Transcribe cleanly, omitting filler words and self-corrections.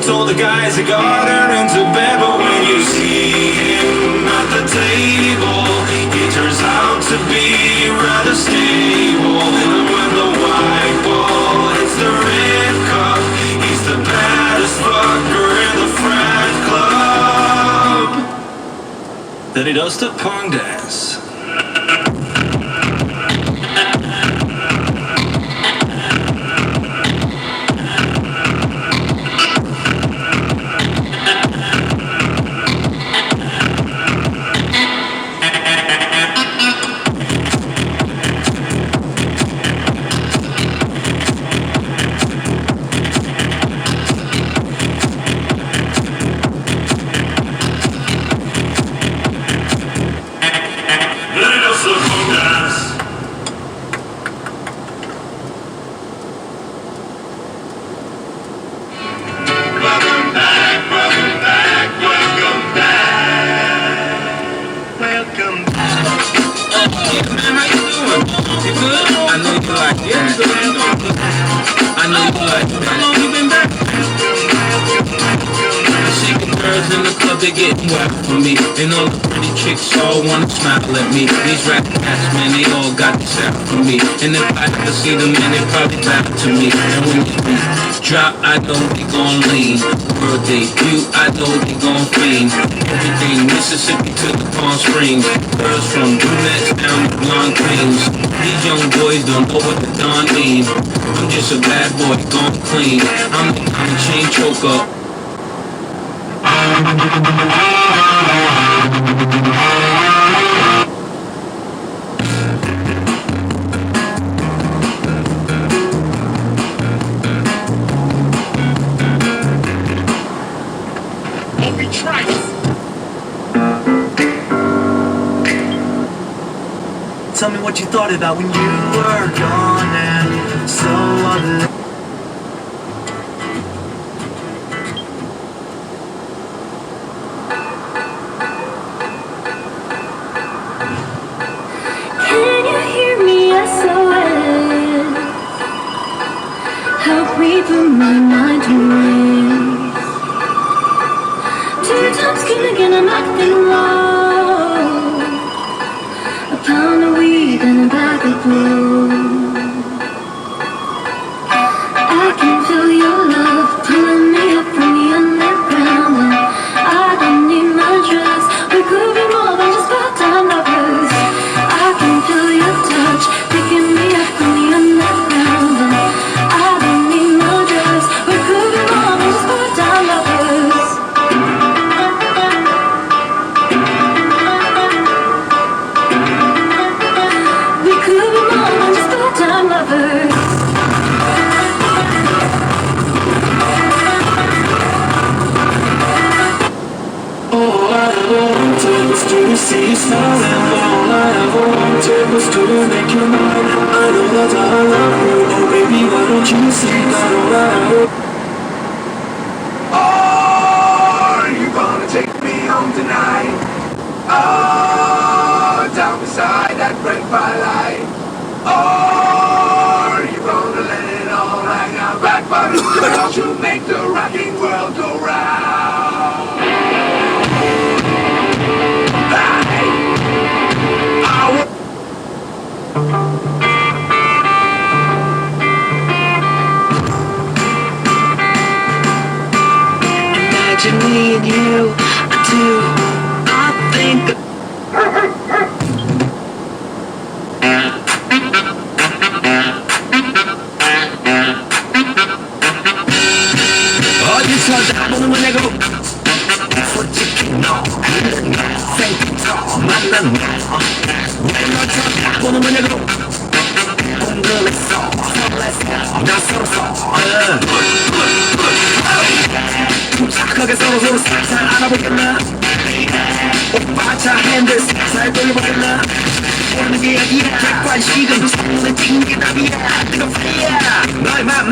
told the guys he got her into bed, but when you see him at the table, he turns out to be rather stable. And when the white ball hits the red cup, he's the baddest fucker in the frat club. Then he does the pong dance. They getting wet for me, and all the pretty chicks all wanna smile at me. These rap cats, man, they all got this out for me. And if I ever see them, man, they probably back to me. And when the beat drop, I know they gon' lean. World debut, I know they gon' fiend. Everything Mississippi to the Palm Springs. Girls from brunettes down to blonde queens. These young boys don't know what the Don mean. I'm just a bad boy, gone clean. I'm the chain choker. Tell me what you thought about when you were gone and so alone. Can you hear me? SOS. Help me put my mind to rest. 2 times killing and I'm acting wild. A pound of weed and a bag of glue. I can feel your love pulling me up from the underground, and I don't need my dress. We could be more than just part-time lovers. I can feel your touch picking me up from the underground, and I don't need my dress. We could be more than just part-time lovers. We could be more than just part-time lovers. All I ever wanted was to see you smiling. All I ever wanted was to make you mine. I know that I love you. Oh baby, why don't you see that all I ever? Are you gonna take me home tonight? Oh, down beside that red firelight. Are you gonna let it all hang out back by the girl to make the rocking world go round? Imagine me and you, I think. 쳐다보는 건 내고 솔직히 너 생각부터 만난 너왜너 쳐다보는 건 내고 궁금했어 설렜어 낯설었어 착하게 서로 살살 알아보겠나 오빠 차 핸들 살살 돌려보겠나 모르는 게 아니야 객관식은 충분히 튕긴 답이야 뜨겁이야 너의 맘